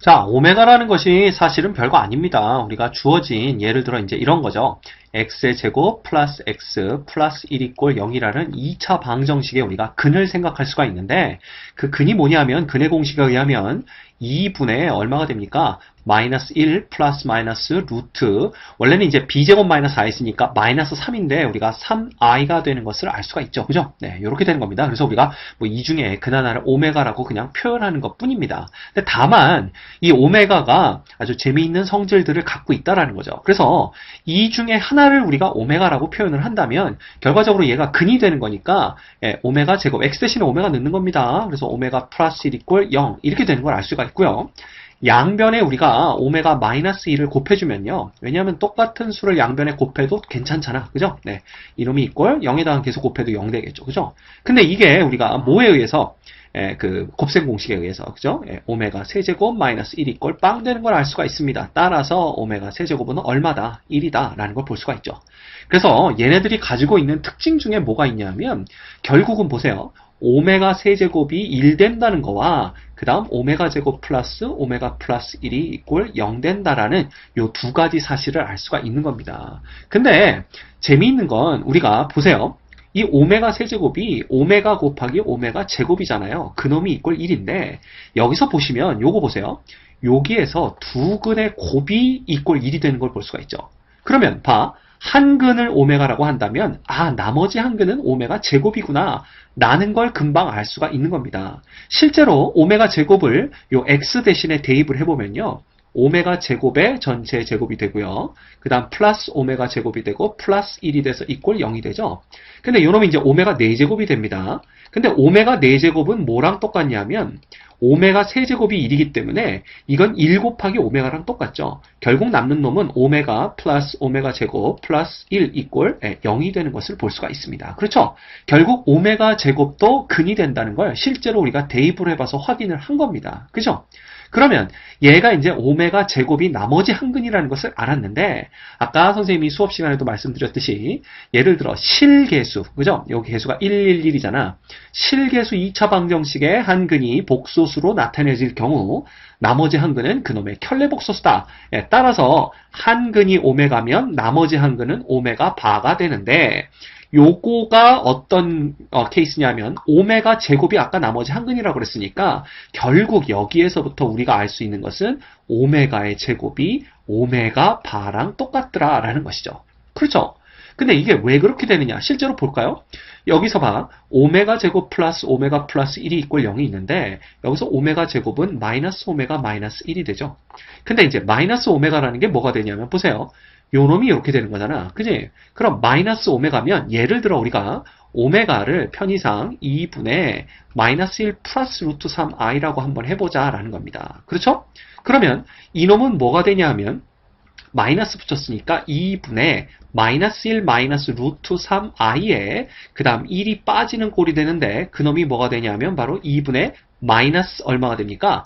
자, 오메가라는 것이 사실은 별거 아닙니다. 우리가 주어진 예를 들어 이제 이런 거죠. x의 제곱 플러스 x 플러스 1 이꼴 0이라는 2차 방정식에 우리가 근을 생각할 수가 있는데 그 근이 뭐냐면 근의 공식에 의하면 2분의 얼마가 됩니까? 마이너스 1 플러스 마이너스 루트 원래는 이제 b제곱 마이너스 i있으니까 마이너스 3인데 우리가 3i가 되는 것을 알 수가 있죠. 그죠? 네, 이렇게 되는 겁니다. 그래서 우리가 뭐 이 중에 근 하나를 오메가라고 그냥 표현하는 것 뿐입니다. 근데 다만 이 오메가가 아주 재미있는 성질들을 갖고 있다라는 거죠. 그래서 이 중에 하나를 우리가 오메가라고 표현을 한다면 결과적으로 얘가 근이 되는 거니까 오메가 제곱 x 대신에 오메가 넣는 겁니다. 그래서 오메가 플러스 1 이꼴 0 이렇게 되는 걸 알 수가 있고요. 양변에 우리가 오메가 마이너스 1을 곱해주면요. 왜냐하면 똑같은 수를 양변에 곱해도 괜찮잖아. 그죠? 네. 이놈이 이꼴 0에다가 계속 곱해도 0 되겠죠. 그죠? 근데 이게 우리가 뭐에 의해서 그 곱셈 공식에 의해서 그죠? 오메가 세제곱 마이너스 1 이꼴 빵 되는 걸 알 수가 있습니다. 따라서 오메가 세제곱은 얼마다? 1이다 라는 걸 볼 수가 있죠. 그래서 얘네들이 가지고 있는 특징 중에 뭐가 있냐면 결국은 보세요. 오메가 세제곱이 1 된다는 거와 그 다음 오메가 제곱 플러스 오메가 플러스 1이 이꼴 0 된다라는 요 두 가지 사실을 알 수가 있는 겁니다. 근데 재미있는 건 우리가 보세요. 이 오메가 세제곱이 오메가 곱하기 오메가 제곱이잖아요. 그놈이 이꼴 1인데 여기서 보시면 요거 보세요. 여기에서 두 근의 곱이 이꼴 1이 되는 걸 볼 수가 있죠. 그러면 봐. 한 근을 오메가라고 한다면 나머지 한 근은 오메가 제곱이구나 라는 걸 금방 알 수가 있는 겁니다. 실제로 오메가 제곱을 요 x 대신에 대입을 해보면요. 오메가 제곱의 전체 제곱이 되고요. 그 다음 플러스 오메가 제곱이 되고 플러스 1이 돼서 이꼴 0이 되죠. 근데 요놈이 이제 오메가 4제곱이 됩니다. 근데 오메가 4제곱은 뭐랑 똑같냐면 오메가 세제곱이 1이기 때문에 이건 1 곱하기 오메가랑 똑같죠. 결국 남는 놈은 오메가 플러스 오메가 제곱 플러스 1 이꼴 0이 되는 것을 볼 수가 있습니다. 그렇죠? 결국 오메가 제곱도 근이 된다는 걸 실제로 우리가 대입을 해봐서 확인을 한 겁니다. 그죠? 그러면 얘가 이제 오메가 제곱이 나머지 한 근이라는 것을 알았는데 아까 선생님이 수업 시간에도 말씀드렸듯이 예를 들어 실계수, 그죠? 여기 계수가 111이잖아. 실계수 2차 방정식의 한 근이 복소수로 나타내질 경우 나머지 한 근은 그놈의 켤레 복소수다. 따라서 한 근이 오메가면 나머지 한 근은 오메가 바가 되는데 요거가 어떤 케이스냐면 오메가 제곱이 아까 나머지 한 근이라고 그랬으니까 결국 여기에서부터 우리가 알 수 있는 것은 오메가의 제곱이 오메가 바랑 똑같더라 라는 것이죠. 그렇죠? 근데 이게 왜 그렇게 되느냐 실제로 볼까요? 여기서 봐 오메가 제곱 플러스 오메가 플러스 1이 이꼴 0이 있는데 여기서 오메가 제곱은 마이너스 오메가 마이너스 1이 되죠. 근데 이제 마이너스 오메가라는 게 뭐가 되냐면 보세요. 요 놈이 이렇게 되는 거잖아. 그지? 그럼 마이너스 오메가면 예를 들어 우리가 오메가를 편의상 2분의 마이너스 1 플러스 루트 3i라고 한번 해보자 라는 겁니다. 그렇죠? 그러면 이놈은 뭐가 되냐 하면 마이너스 붙였으니까 2분의 마이너스 1 마이너스 루트 3i에 그 다음 1이 빠지는 꼴이 되는데 그놈이 뭐가 되냐면 바로 2분의 마이너스 얼마가 됩니까?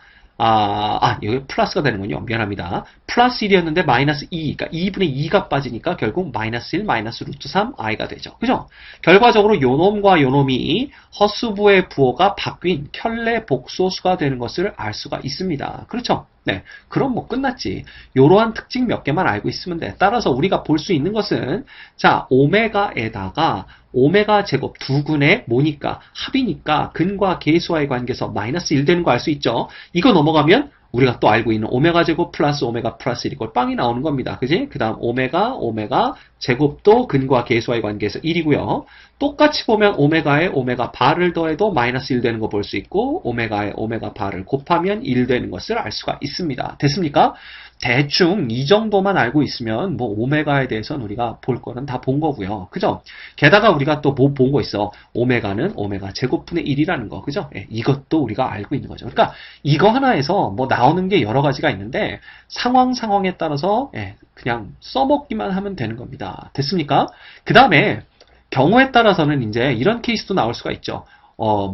여기 플러스가 되는군요. 미안합니다. 플러스 1이었는데 마이너스 2, 그러니까 2분의 2가 빠지니까 결국 마이너스 1 마이너스 루트 3i가 되죠. 그죠? 결과적으로 요놈과 요놈이 허수부의 부호가 바뀐 켤레 복소수가 되는 것을 알 수가 있습니다. 그렇죠? 네, 그럼 뭐 끝났지. 이러한 특징 몇 개만 알고 있으면 돼. 따라서 우리가 볼 수 있는 것은 자 오메가에다가 오메가 제곱 두 근의 뭐니까 합이니까 근과 계수와의 관계에서 마이너스 1 되는 거 알 수 있죠. 이거 넘어가면 우리가 또 알고 있는 오메가 제곱 플러스 오메가 플러스 1 이꼴 빵이 나오는 겁니다. 그지? 그 다음 오메가 제곱도 근과 계수와의 관계에서 1이고요. 똑같이 보면 오메가에 오메가 바를 더해도 마이너스 1 되는 거 볼 수 있고 오메가에 오메가 바를 곱하면 1 되는 것을 알 수가 있습니다. 됐습니까? 대충 이 정도만 알고 있으면 뭐 오메가에 대해서는 우리가 볼 거는 다 본 거고요. 그죠? 게다가 우리가 또 뭐 본 거 있어. 오메가는 오메가 제곱분의 1이라는 거. 그죠? 이것도 우리가 알고 있는 거죠. 그러니까 이거 하나에서 뭐 나오는 게 여러 가지가 있는데 상황에 따라서 그냥 써먹기만 하면 되는 겁니다. 됐습니까? 그 다음에 경우에 따라서는 이제 이런 케이스도 나올 수가 있죠.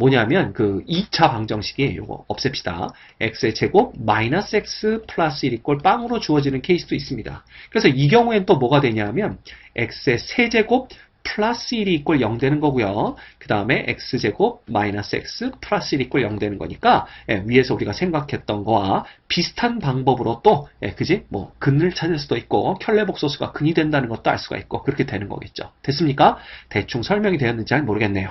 뭐냐면 그 2차 방정식이 요거 없앱시다. x의 제곱 마이너스 x 플러스 1 이꼴 빵으로 주어지는 케이스도 있습니다. 그래서 이 경우엔 또 뭐가 되냐면 x의 세제곱 플러스 1이 이꼴 0 되는 거고요. 그 다음에 x제곱 마이너스 x 플러스 1이 이꼴 0 되는 거니까 위에서 우리가 생각했던 거와 비슷한 방법으로 또 그지? 뭐 근을 찾을 수도 있고 켤레복소수가 근이 된다는 것도 알 수가 있고 그렇게 되는 거겠죠. 됐습니까? 대충 설명이 되었는지 잘 모르겠네요.